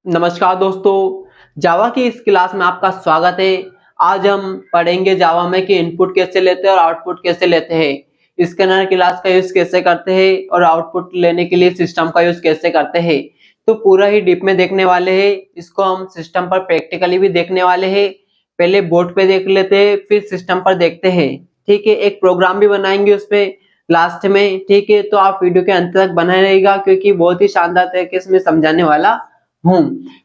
नमस्कार दोस्तों, जावा की इस क्लास में आपका स्वागत है। आज हम पढ़ेंगे जावा में कि इनपुट कैसे लेते हैं और आउटपुट कैसे लेते हैं, स्कैनर क्लास का यूज कैसे करते हैं और आउटपुट लेने के लिए सिस्टम का यूज कैसे करते हैं। तो पूरा ही डीप में देखने वाले हैं। इसको हम सिस्टम पर प्रैक्टिकली भी देखने वाले हैं। पहले बोर्ड पे देख लेते हैं, फिर सिस्टम पर देखते हैं। ठीक है, एक प्रोग्राम भी बनाएंगे उस पे लास्ट में। ठीक है, तो आप वीडियो के अंत तक बने रहिएगा क्योंकि बहुत ही शानदार तरीके से मैं समझाने वाला हूँ।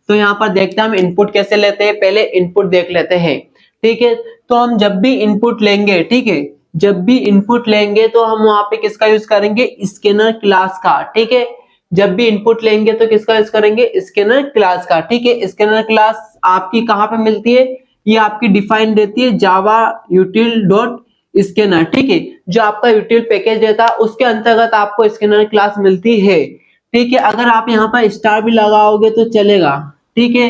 तो यहाँ पर देखते हैं हम इनपुट कैसे लेते हैं। पहले इनपुट देख लेते हैं। ठीक है, तो हम जब भी इनपुट लेंगे, ठीक है, जब भी इनपुट लेंगे तो हम वहां पे किसका यूज करेंगे, स्कैनर क्लास का। ठीक है, जब भी इनपुट लेंगे तो किसका यूज करेंगे, स्कैनर क्लास का। ठीक है, स्कैनर क्लास आपकी कहाँ पे मिलती है, ये आपकी डिफाइन रहती है जावा util डॉट स्कैनर। ठीक है, जो आपका यूटिल पैकेज देता है उसके अंतर्गत आपको स्कैनर क्लास मिलती है। ठीक है, अगर आप यहाँ पर स्टार भी लगाओगे तो चलेगा। ठीक है,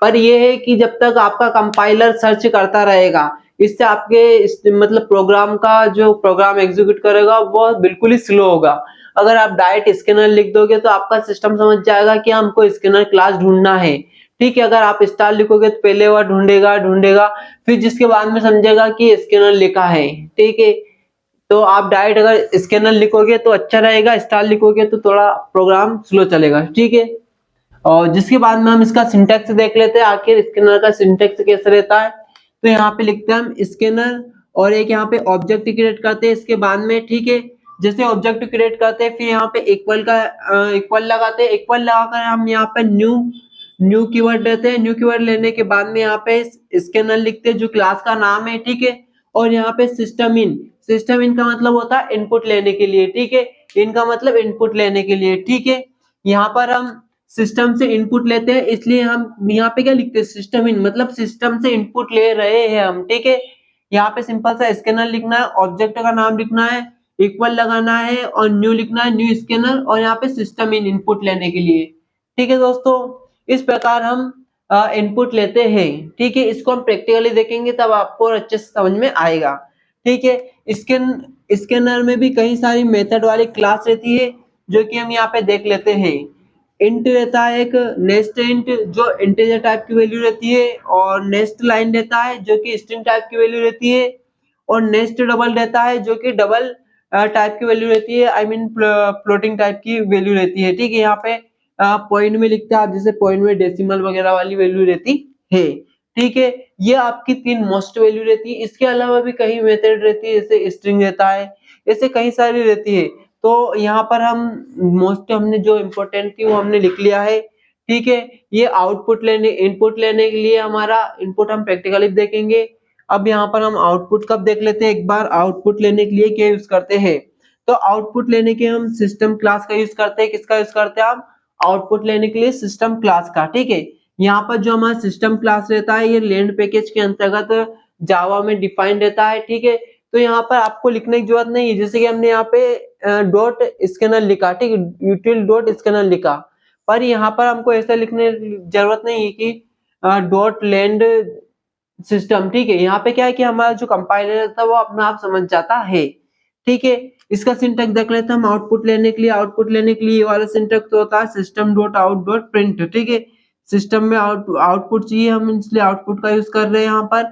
पर यह है कि जब तक आपका कंपाइलर सर्च करता रहेगा, इससे आपके मतलब प्रोग्राम का जो प्रोग्राम एग्जीक्यूट करेगा वो बिल्कुल ही स्लो होगा। अगर आप डायरेक्ट स्कैनर लिख दोगे तो आपका सिस्टम समझ जाएगा कि हमको स्कैनर क्लास ढूंढना है। ठीक है, अगर आप स्टार लिखोगे तो पहले वह ढूंढेगा ढूंढेगा, फिर जिसके बाद में समझेगा कि स्कैनर लिखा है। ठीक है, तो आप डायरेक्ट अगर स्कैनर लिखोगे तो अच्छा रहेगा, स्टार लिखोगे तो थोड़ा प्रोग्राम स्लो चलेगा। ठीक है, और जिसके बाद में हम इसका सिंटैक्स देख लेते हैं, आखिर स्कैनर का सिंटैक्स कैसे रहता है। तो यहाँ पे लिखते हैं हम स्कैनर और एक यहाँ पे ऑब्जेक्ट क्रिएट करते हैं इसके बाद में। ठीक है, जैसे ऑब्जेक्ट क्रिएट करते हैं फिर यहाँ पे इक्वल का इक्वल लगाते हैं। इक्वल लगाकर हम यहाँ पे न्यू न्यू कीवर्ड देते हैं। न्यू कीवर्ड लेने के बाद में यहाँ पे स्कैनर लिखते हैं जो क्लास का नाम है। ठीक है, और यहाँ पे सिस्टम इन का मतलब होता है इनपुट लेने के लिए। ठीक है, इनका मतलब इनपुट लेने के लिए। ठीक है, यहाँ पर हम सिस्टम से इनपुट लेते हैं, इसलिए हम यहाँ पे क्या लिखते हैं, सिस्टम इन, मतलब सिस्टम से इनपुट ले रहे हैं हम। ठीक है, यहाँ पे सिंपल सा स्कैनर लिखना है, ऑब्जेक्ट का नाम लिखना है, इक्वल लगाना है और न्यू लिखना है, न्यू स्कैनर, और यहाँ पे सिस्टम इन इनपुट लेने के लिए। ठीक है दोस्तों, इस प्रकार हम इनपुट लेते हैं। ठीक है, इसको हम प्रैक्टिकली देखेंगे तब आपको अच्छे से समझ में आएगा। ठीक है, स्कैनर में भी कई सारी मेथड वाली क्लास रहती है जो कि हम यहाँ पे देख लेते हैं। इंट रहता है एक, नेक्स्ट इंट जो इंटीजर टाइप की वैल्यू रहती है, और नेक्स्ट लाइन रहता है जो कि स्ट्रिंग टाइप की वैल्यू रहती है, और नेक्स्ट डबल रहता है जो कि डबल टाइप की वैल्यू रहती है, आई मीन फ्लोटिंग टाइप की वैल्यू रहती है। ठीक है, यहाँ पे पॉइंट में लिखते हैं आप, जैसे पॉइंट में डेसिमल वगैरह वाली वैल्यू रहती है। ठीक है, ये आपकी 3 मोस्ट वैल्यू रहती है। इसके अलावा भी कई मेथड रहती है, जैसे स्ट्रिंग रहता है, ऐसे कई सारी रहती है। तो यहाँ पर हम मोस्ट हमने जो इम्पोर्टेंट थी वो हमने लिख लिया है। ठीक है, ये इनपुट लेने के लिए हमारा इनपुट हम प्रैक्टिकली देखेंगे। अब यहाँ पर हम आउटपुट कब देख लेते हैं, एक बार आउटपुट लेने के लिए क्या यूज करते हैं। तो आउटपुट लेने के हम सिस्टम क्लास का यूज करते हैं। किसका यूज करते हैं आप, आउटपुट लेने के लिए सिस्टम क्लास का। ठीक है, यहाँ पर जो हमारा सिस्टम क्लास रहता है ये लेंड पैकेज के अंतर्गत जावा में डिफाइंड रहता है। ठीक है, तो यहाँ पर आपको लिखने की जरूरत नहीं है, जैसे कि हमने यहाँ पे डॉट स्कैनर लिखा, ठीक है, यूटिल डॉट स्कैनर लिखा, पर यहाँ पर हमको ऐसा लिखने की जरूरत नहीं है कि डॉट लैंड सिस्टम। ठीक है, यहाँ पे क्या है कि हमारा जो कंपाइलर था वो अपना आप समझ जाता है। ठीक है, इसका सिंटैक्स देख लेते हैं हम। आउटपुट लेने के लिए ये वाला सिंटैक्स होता है system dot out dot print. ठीक है, सिस्टम में आउटपुट चाहिए हम, इसलिए आउटपुट का यूज कर रहे हैं यहाँ पर,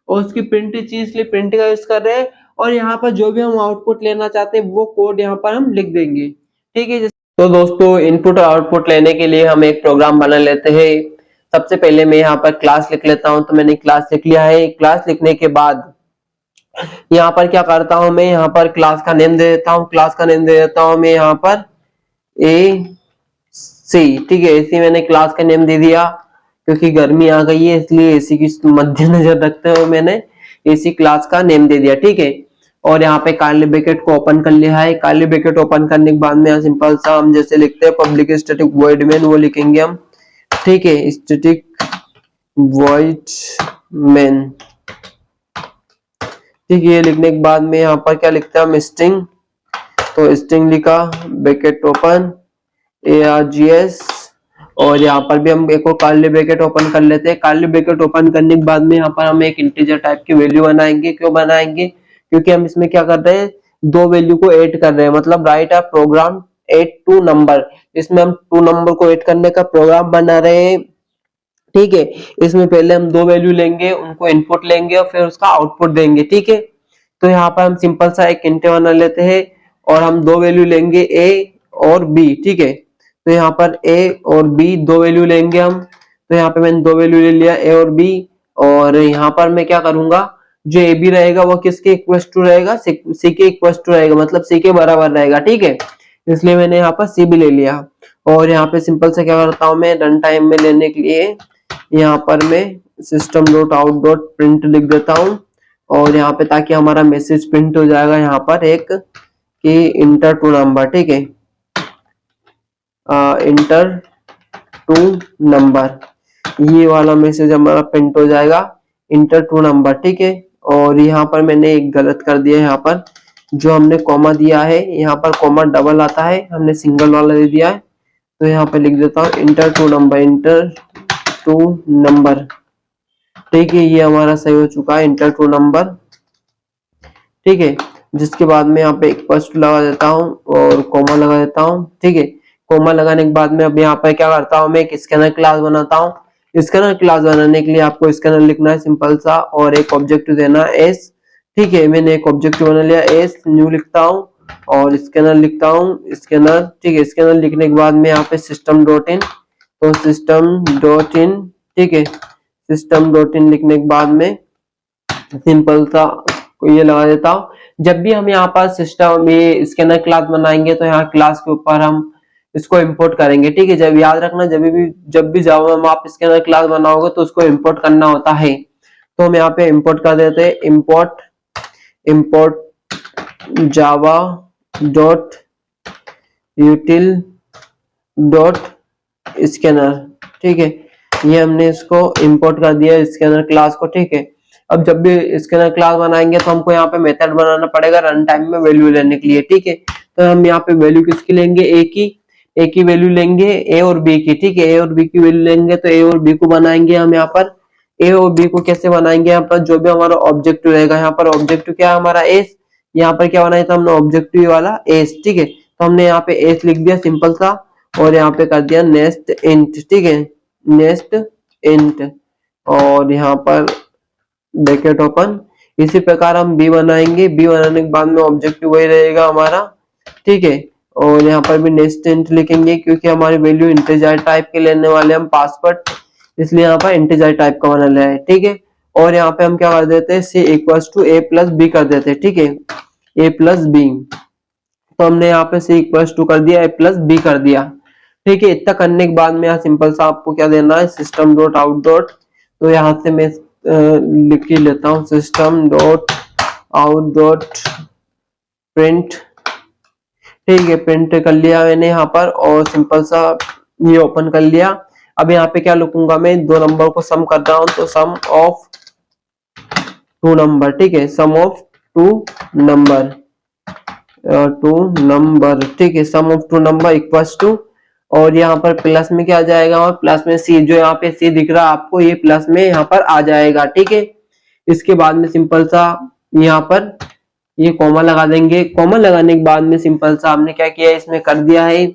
और उसकी प्रिंट चाहिए इसलिए प्रिंट का यूज कर रहे हैं, और यहाँ पर जो भी हम आउटपुट लेना चाहते हैं वो कोड यहाँ पर हम लिख देंगे। ठीक है, तो दोस्तों इनपुट और आउटपुट लेने के लिए हम एक प्रोग्राम बना लेते हैं। सबसे पहले मैं यहाँ पर क्लास लिख लेता हूँ। तो मैंने क्लास लिख लिया है। क्लास लिखने के बाद यहाँ पर क्या करता हूँ, मैं यहाँ पर क्लास का नेम दे देता हूँ। क्लास का नेम दे देता हूँ मैं यहाँ पर AC। ठीक है, AC मैंने क्लास का नेम दे दिया, क्योंकि गर्मी आ गई है इसलिए AC की मद्देनजर रखते हुए मैंने AC क्लास का नेम दे दिया। ठीक है, और यहाँ पे कर्ली ब्रैकेट को ओपन कर लिया है। कर्ली ब्रैकेट ओपन करने के बाद में सिंपल सा हम जैसे लिखते हैं पब्लिक स्टैटिक वॉइड मेन, वो लिखेंगे हम। ठीक है, स्टैटिक वॉइड मेन। ठीक है, ये लिखने के बाद में यहाँ पर क्या लिखते हैं हम, स्ट्रिंग। तो स्ट्रिंग लिखा, ब्रैकेट ओपन, ARGS, और यहाँ पर भी हम एक कर्ली ब्रैकेट ओपन कर लेते हैं। कर्ली ब्रैकेट ओपन करने के बाद में यहाँ पर हम एक इंटीजर टाइप की वैल्यू बनाएंगे। क्यों बनाएंगे, क्योंकि हम इसमें क्या कर रहे हैं, 2 वैल्यू को ऐड कर रहे हैं, मतलब write a program add two number, इसमें हम टू नंबर को ऐड करने का प्रोग्राम बना रहे हैं। ठीक है, इसमें पहले हम दो वैल्यू लेंगे, उनको इनपुट लेंगे और फिर उसका आउटपुट देंगे। ठीक है, तो यहाँ पर हम सिंपल सा एक इंट बना लेते हैं और हम दो वैल्यू लेंगे ए और बी। ठीक है, तो यहाँ पर ए और बी दो वैल्यू लेंगे हम। तो यहाँ पे मैंने दो वैल्यू ले लिया ए और बी, और यहाँ पर मैं क्या करूंगा, जो ए बी रहेगा वो किसके इक्वल टू रहेगा, सी के इक्वल टू रहेगा, मतलब सी के बराबर रहेगा। ठीक है, इसलिए मैंने यहाँ पर सी भी ले लिया। और यहाँ पे सिंपल से क्या करता हूँ मैं, रन टाइम में लेने के लिए यहाँ पर मैं system dot out dot print लिख देता हूँ, और यहाँ पे ताकि हमारा मैसेज प्रिंट हो जाएगा यहाँ पर एक कि इंटर टू नंबर। ठीक है, इंटर टू नंबर, ये वाला मैसेज हमारा प्रिंट हो जाएगा, इंटर टू नंबर। ठीक है, और यहाँ पर मैंने एक गलत कर दिया, यहाँ पर जो हमने कॉमा दिया है यहाँ पर कॉमा डबल आता है, हमने सिंगल वाला दे दिया है। तो यहाँ पे लिख देता हूँ enter two number, enter two number. ठीक है, ये हमारा सही हो चुका है, इंटर टू नंबर। ठीक है, जिसके बाद में यहाँ पे इक्वल टू लगा देता हूँ और कॉमा लगा देता हूँ। ठीक है, कॉमा लगाने के बाद में अब यहाँ पर क्या करता हूँ, मैं एक स्कैनर क्लास बनाता हूँ। स्कैनर क्लास बनाने के लिए आपको स्कैनर लिखना है सिंपल सा, और एक ऑब्जेक्ट देना है एस। ठीक है, मैंने एक ऑब्जेक्ट बना लिया एस, न्यू लिखता हूँ और स्कैनर लिखता हूँ स्कैनर। ठीक है, स्कैनर लिखने के बाद में यहाँ पे सिस्टम डॉट इन, तो सिस्टम डॉट इन। ठीक है, सिस्टम डॉट इन लिखने के बाद में सिंपल सा ये लगा देता हूँ। जब भी हम यहाँ पर सिस्टम ये स्कैनर क्लास बनाएंगे तो यहाँ क्लास के ऊपर हम इसको इंपोर्ट करेंगे। ठीक है, जब याद रखना जब भी जावा में आप स्कैनर क्लास बनाओगे तो उसको इंपोर्ट करना होता है। तो हम यहाँ पे इंपोर्ट कर देते हैं, import Java dot यूटिल dot scanner. ठीक है, ये हमने इसको इंपोर्ट कर दिया स्कैनर क्लास को। ठीक है, अब जब भी स्कैनर क्लास बनाएंगे तो हमको यहाँ पे मेथड बनाना पड़ेगा रन टाइम में वैल्यू लेने के लिए। ठीक है, तो हम यहाँ पे वैल्यू किसकी लेंगे, ए की वैल्यू लेंगे ए और बी की। ठीक है, ए और बी की वैल्यू लेंगे, तो ए और बी को बनाएंगे हम यहाँ पर। ए और बी को कैसे बनाएंगे, यहाँ पर जो भी हमारा ऑब्जेक्टिव रहेगा, यहाँ पर ऑब्जेक्टिव क्या है हमारा एस, यहाँ पर क्या बनाया था हमने ऑब्जेक्टिव वाला एस। ठीक है, तो हमने यहाँ पे एस लिख दिया सिंपल सा, और यहाँ पे कर दिया नेक्स्ट इंट। ठीक है, नेक्स्ट इंट, और यहाँ पर ब्रैकेट ओपन। इसी प्रकार हम बी बनाएंगे, बी बनाने के बाद में ऑब्जेक्टिव वही रहेगा हमारा। ठीक है, और यहाँ पर भी नेक्स्ट इंट लिखेंगे क्योंकि हमारी वैल्यू इंटीजर टाइप के लेने वाले हम पासवर्ड, इसलिए यहाँ पर इंटीजर टाइप का बना लिया है। ठीक है, और यहाँ पे हम क्या कर देते हैं, C equals to A plus B कर देते हैं। ठीक है, ए प्लस बी, तो हमने यहाँ पे सी इक्वल्स टू कर दिया, ए प्लस बी कर दिया। ठीक है, इतना करने के बाद में यहाँ सिंपल सा आपको क्या देना है, सिस्टम डॉट आउट डॉट, तो यहाँ से मैं लिख ही लेता हूँ system dot out dot print. ठीक है, प्रिंट कर लिया मैंने यहाँ पर, और सिंपल सा ये ओपन कर लिया। अब यहाँ पे क्या लिखूंगा मैं, दो नंबर को सम कर रहा हूँ, तो सम ऑफ टू नंबर। ठीक है, सम ऑफ टू नंबर, ठीक है, sum of two number equals to, और यहाँ पर प्लस में क्या आ जाएगा, और प्लस में सी, जो यहाँ पे सी दिख रहा है आपको ये प्लस में यहाँ पर आ जाएगा। ठीक है, इसके बाद में सिंपल सा यहाँ पर ये कॉमा लगा देंगे। कॉमा लगाने के बाद में सिंपल सा हमने क्या किया, इसमें कर दिया है,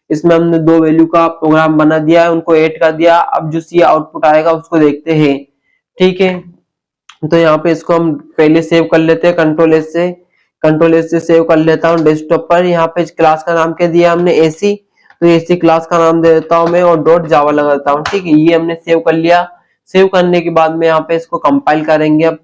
इसमें हमने दो वैल्यू का प्रोग्राम बना दिया है, उनको ऐड कर दिया। अब जो सी आउटपुट आएगा उसको देखते हैं। ठीक है, तो यहाँ पे इसको हम पहले सेव कर लेते हैं, कंट्रोल एस से सेव कर लेता हूँ डेस्कटॉप पर। यहाँ पे क्लास का नाम क्या दिया हमने, एसी, तो एसी क्लास का नाम दे देता हूँ मैं, और डॉट जावा लगाता हूँ। ठीक है, ये हमने सेव कर लिया। सेव करने के बाद में यहाँ पे इसको कंपाइल करेंगे। अब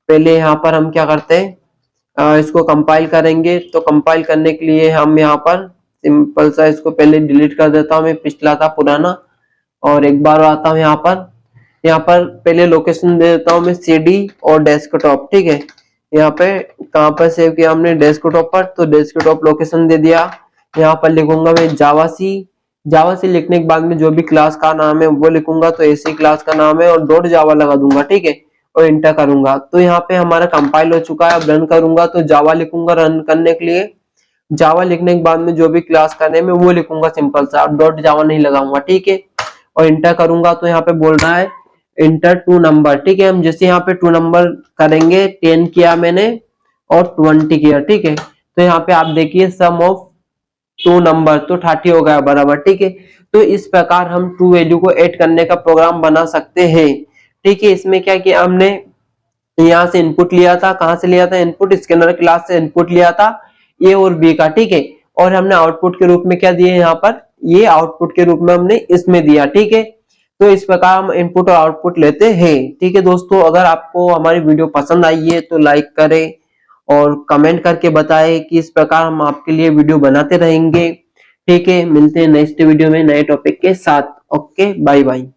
पहले यहाँ पर हम क्या करते हैं, इसको कंपाइल करेंगे। तो कंपाइल करने के लिए हम यहाँ पर सिंपल सा इसको पहले डिलीट कर देता हूँ मैं, पिछला था पुराना, और एक बार आता हूँ यहाँ पर पहले लोकेशन दे देता हूँ मैं सीडी और डेस्कटॉप। ठीक है, यहाँ पे कहाँ पर सेव किया हमने, डेस्कटॉप पर, तो डेस्कटॉप लोकेशन दे दिया। यहाँ पर लिखूंगा मैं जावा सी लिखने के बाद में जो भी क्लास का नाम है वो लिखूंगा, तो ऐसी क्लास का नाम है, और डॉट जावा लगा दूंगा। ठीक है, और इंटर करूंगा, तो यहाँ पे हमारा कंपाइल हो चुका है। अब रन करूंगा तो जावा लिखूंगा रन करने के लिए। जावा लिखने के बाद में जो भी क्लास का नेम है वो लिखूंगा सिंपल सा, डॉट जावा नहीं लगाऊंगा। ठीक है, और इंटर करूंगा तो यहाँ पे बोल रहा है इंटर टू नंबर। ठीक है, हम जैसे यहाँ पे टू नंबर करेंगे, 10 किया मैंने और 20 किया। ठीक है, तो यहाँ पे आप देखिए सम ऑफ 2 नंबर तो 30 हो गया बराबर, ठीक है। तो इस प्रकार हम ट्रू वैल्यू को ऐड करने का प्रोग्राम बना सकते हैं, ठीक है। इसमें क्या किया हमने, यहाँ से इनपुट लिया था, कहां से लिया था इनपुट, स्कैनर क्लास से इनपुट लिया था ए और बी का, ठीक है। और हमने आउटपुट के रूप में क्या दिए यहाँ पर, ये आउटपुट के रूप में हमने इसमें दिया, ठीक है। तो इस प्रकार हम इनपुट और आउटपुट लेते हैं, ठीक है दोस्तों। अगर आपको हमारी वीडियो पसंद आई है तो लाइक करें और कमेंट करके बताएं कि इस प्रकार हम आपके लिए वीडियो बनाते रहेंगे, ठीक है। मिलते हैं नेक्स्ट वीडियो में नए टॉपिक के साथ। Okay, bye bye.